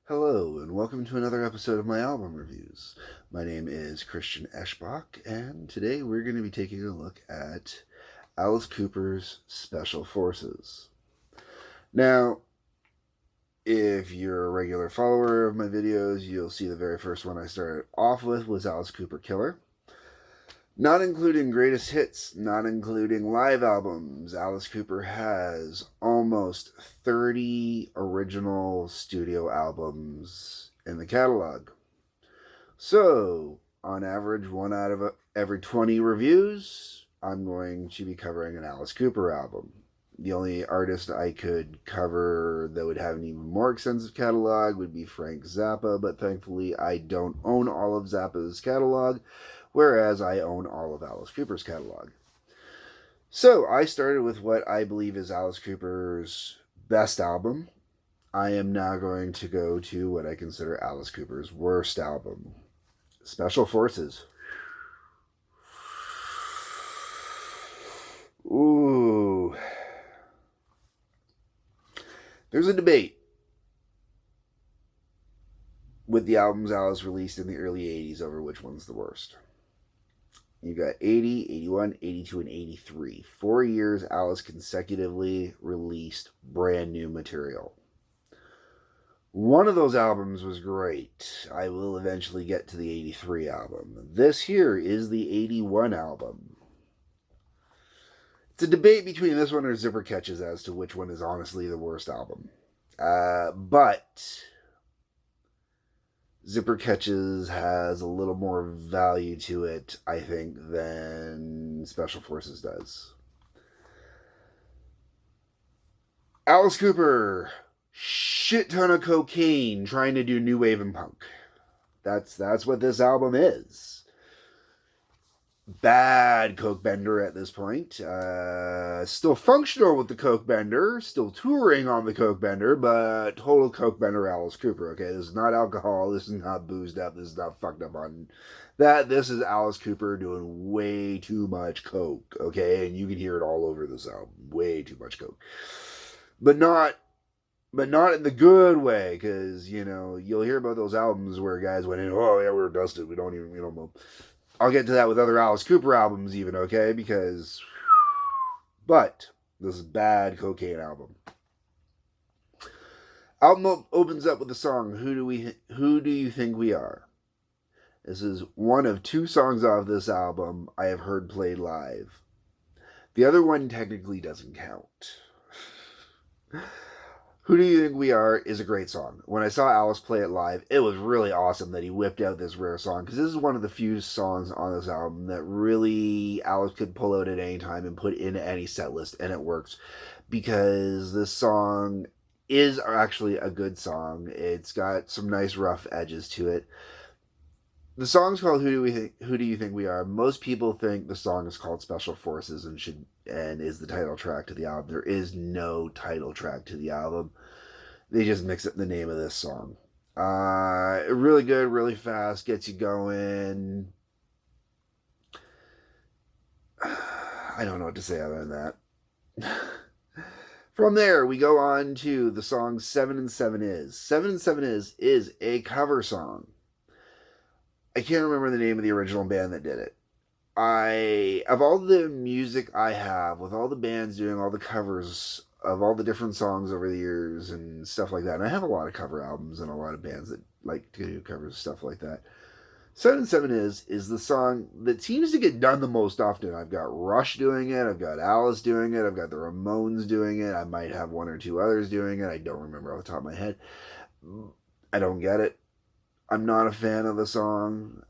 Hello, and welcome to another episode of my album reviews. My name is Christian Eschbach, and today we're going to be taking a look at Alice Cooper's Special Forces. Now, if you're a regular follower of my videos, you'll see the very first one I started off with was Alice Cooper Killer. Not including greatest hits, not including live albums, Alice Cooper has almost 30 original studio albums in the catalog. So, on average, one out of every 20 reviews, I'm going to be covering an Alice Cooper album. The only artist I could cover that would have an even more extensive catalog would be Frank Zappa, but thankfully I don't own all of Zappa's catalog, whereas I own all of Alice Cooper's catalog. So I started with what I believe is Alice Cooper's best album. I am now going to go to what I consider Alice Cooper's worst album, Special Forces. Ooh. There's a debate with the albums Alice released in the early 80s over which one's the worst. You got 80, 81, 82, and 83. 4 years Alice consecutively released brand new material. One of those albums was great. I will eventually get to the 83 album. This here is the 81 album. It's a debate between this one or Zipper Catches as to which one is honestly the worst album. But Zipper Catches has a little more value to it, I think, than Special Forces does. Alice Cooper, shit ton of cocaine trying to do new wave and punk. That's what this album is. Bad coke bender at this point. Still functional with the coke bender, still touring on the coke bender, but total coke bender Alice Cooper. Okay, this is not alcohol. This is not boozed up. This is not fucked up on that. This is Alice Cooper doing way too much coke. Okay, and you can hear it all over this album. Way too much coke, but not in the good way, because you'll hear about those albums where guys went in, oh yeah, we're dusted. We don't even I'll get to that with other Alice Cooper albums even, okay? But this is a bad cocaine album. Album opens up with the song Who Do You Think We Are? This is one of two songs off this album I have heard played live. The other one technically doesn't count. Who Do You Think We Are is a great song. When I saw Alice play it live, it was really awesome that he whipped out this rare song, because this is one of the few songs on this album that really Alice could pull out at any time and put in any set list, and it works, because this song is actually a good song. It's got some nice rough edges to it. The song's called Who Do You Think We Are? Most people think the song is called Special Forces and is the title track to the album. There is no title track to the album. They just mix up the name of this song. Really good, really fast, gets you going. I don't know what to say other than that. From there, we go on to the song 7 and 7 Is. 7 and 7 is a cover song. I can't remember the name of the original band that did it. Of all the music I have, with all the bands doing all the covers of all the different songs over the years and stuff like that, and I have a lot of cover albums and a lot of bands that like to do covers, stuff like that. 7 and 7 is the song that seems to get done the most often. I've got Rush doing it, I've got Alice doing it, I've got the Ramones doing it, I might have one or two others doing it, I don't remember off the top of my head. I don't get it. I'm not a fan of the song.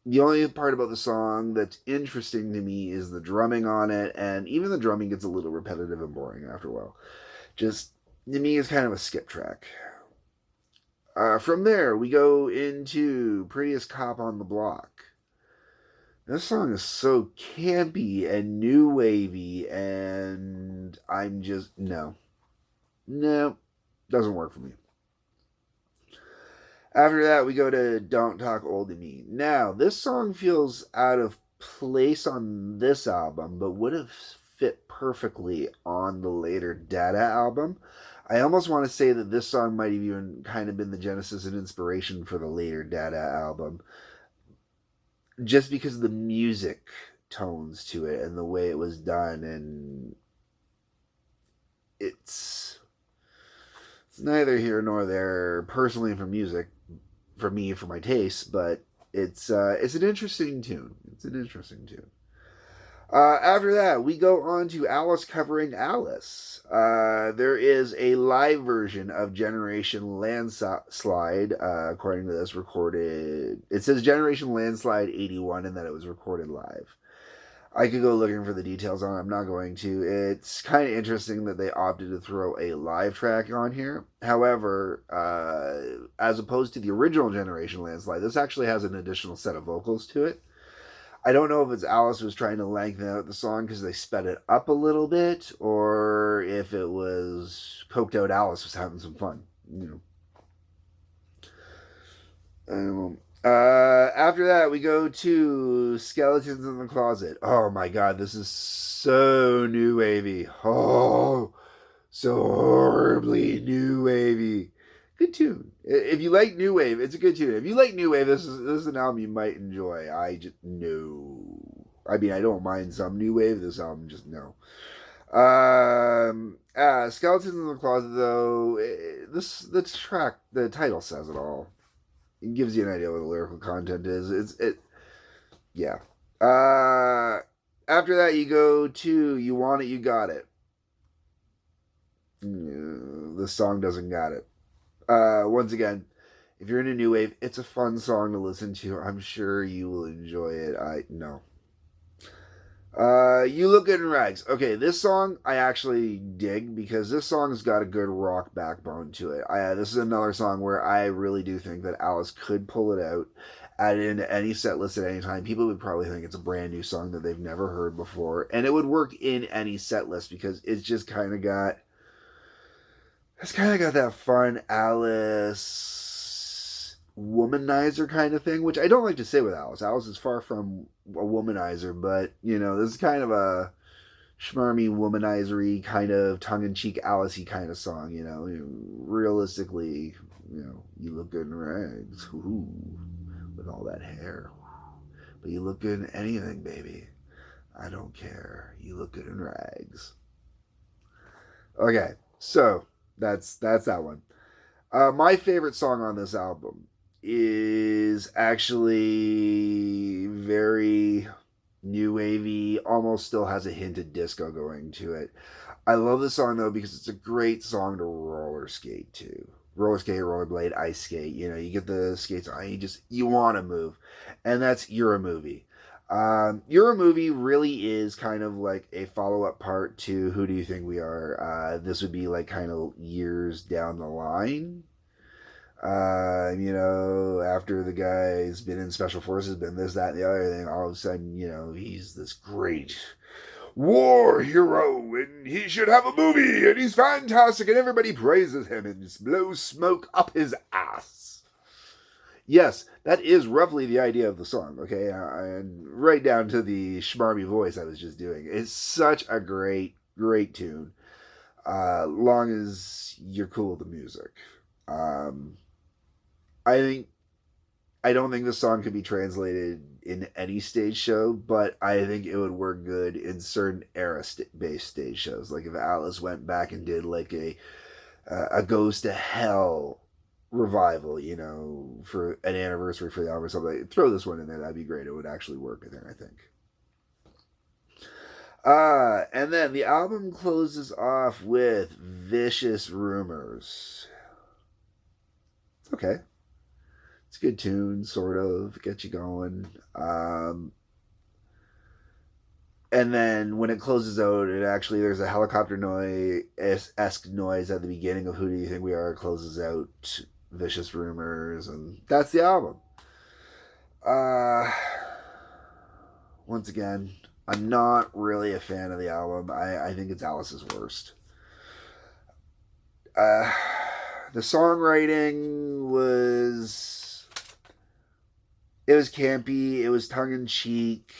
The only part about the song that's interesting to me is the drumming on it, and even the drumming gets a little repetitive and boring after a while. Just, to me, it's kind of a skip track. From there, we go into Prettiest Cop on the Block. This song is so campy and new wavy, and I'm just, no, doesn't work for me. After that, we go to Don't Talk Old to Me. Now, this song feels out of place on this album, but would have fit perfectly on the later Dada album. I almost want to say that this song might have even kind of been the genesis and inspiration for the later Dada album, just because of the music tones to it and the way it was done, and it's neither here nor there personally for music, for me, for my taste, but it's an interesting tune. It's an interesting tune. After that, we go on to Alice covering Alice. There is a live version of Generation Landslide, according to this, recorded. It says Generation Landslide 81 and that it was recorded live. I could go looking for the details on it. I'm not going to. It's kind of interesting that they opted to throw a live track on here. However, as opposed to the original Generation Landslide, this actually has an additional set of vocals to it. I don't know if it's Alice was trying to lengthen out the song because they sped it up a little bit, or if it was coked out Alice was having some fun. You know. After that, we go to Skeletons in the Closet. Oh my god, this is so new wavy. Oh, so horribly new wavy. Good tune. If you like new wave, it's a good tune. If you like new wave, this is an album you might enjoy. I just no. I mean, I don't mind some new wave. This album just no. Skeletons in the Closet, though. The track, the title says it all. It gives you an idea what the lyrical content is. Yeah. After that, you go to You Want It, You Got It. The song doesn't got it. Once again, if you're into new wave, it's a fun song to listen to. I'm sure you will enjoy it. No. You Look Good in Rags. Okay, this song I actually dig because this song's got a good rock backbone to it. This is another song where I really do think that Alice could pull it out, add it into any set list at any time. People would probably think it's a brand new song that they've never heard before, and it would work in any set list because it's just kind of got that fun Alice womanizer kind of thing, which I don't like to say with Alice. Alice is far from a womanizer, but this is kind of a schmarmy womanizery kind of tongue-in-cheek Alice-y kind of song. Realistically, you look good in rags, ooh, with all that hair, but you look good in anything, baby. I don't care. You look good in rags. Okay, so that's that one. My favorite song on this album is actually very new wavy, almost still has a hint of disco going to it. I love this song though because it's a great song to roller skate to. Roller skate, rollerblade, ice skate. You get the skates on, you want to move, and that's You're a Movie. You're a Movie really is kind of like a follow-up part to Who Do You Think We Are? This would be like kind of years down the line. After the guy's been in special forces, been this, that, and the other thing, all of a sudden, he's this great war hero, and he should have a movie, and he's fantastic, and everybody praises him and just blows smoke up his ass. Yes, that is roughly the idea of the song, okay? And right down to the schmarmy voice I was just doing. It's such a great, great tune, long as you're cool with the music. I don't think the song could be translated in any stage show, but I think it would work good in certain era-based stage shows. Like if Alice went back and did like a Goes to Hell revival, for an anniversary for the album or something. Throw this one in there. That'd be great. It would actually work in there, I think. And then the album closes off with Vicious Rumors. Okay. It's a good tune, sort of. Get you going. And then when it closes out, there's a helicopter noise-esque noise at the beginning of Who Do You Think We Are? It closes out Vicious Rumors, and that's the album. Once again, I'm not really a fan of the album. I think it's Alice's worst. The songwriting was campy, it was tongue-in-cheek.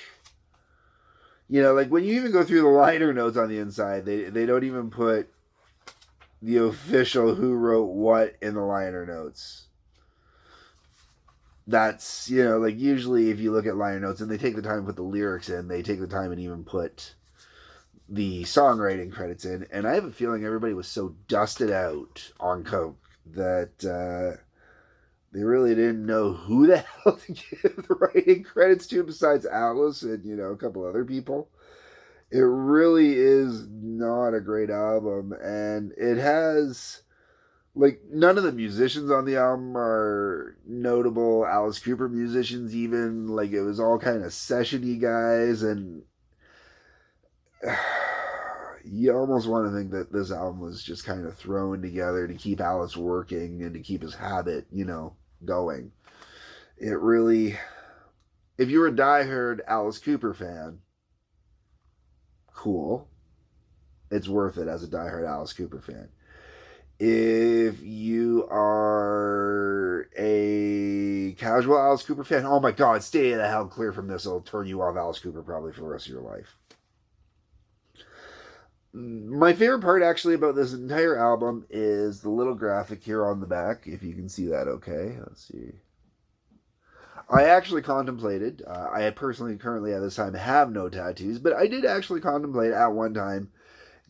Like when you even go through the liner notes on the inside, they don't even put the official who wrote what in the liner notes. That's, like usually if you look at liner notes and they take the time to put the lyrics in, they take the time and even put the songwriting credits in. And I have a feeling everybody was so dusted out on coke that they really didn't know who the hell to give the writing credits to besides Alice and, a couple other people. It really is not a great album, and it has, none of the musicians on the album are notable Alice Cooper musicians even. It was all kind of session-y guys, and you almost want to think that this album was just kind of thrown together to keep Alice working and to keep his habit, going. It really, if you're a diehard Alice Cooper fan, cool. It's worth it as a diehard Alice Cooper fan. If you are a casual Alice Cooper fan, oh my God, stay the hell clear from this. It'll turn you off Alice Cooper probably for the rest of your life. My favorite part actually about this entire album is the little graphic here on the back, if you can see that okay. Let's see. I actually contemplated, I personally currently at this time have no tattoos, but I did actually contemplate at one time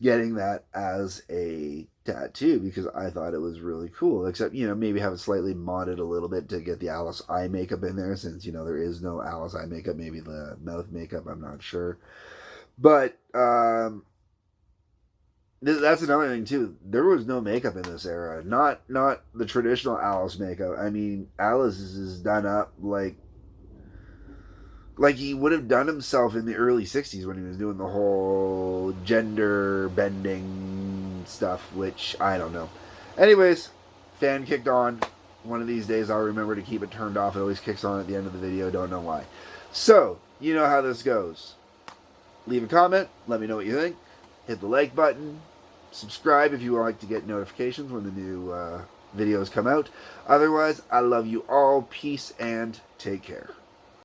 getting that as a tattoo because I thought it was really cool, except, maybe have it slightly modded a little bit to get the Alice eye makeup in there since, there is no Alice eye makeup, maybe the mouth makeup, I'm not sure. But, that's another thing too. There was no makeup in this era. Not the traditional Alice makeup. I mean, Alice is done up like he would have done himself in the early 60s when he was doing the whole gender bending stuff, which I don't know. Anyways, fan kicked on. One of these days I'll remember to keep it turned off. It always kicks on at the end of the video. Don't know why. So, you know how this goes. Leave a comment. Let me know what you think. Hit the like button. Subscribe if you would like to get notifications when the new videos come out. Otherwise, I love you all. Peace and take care.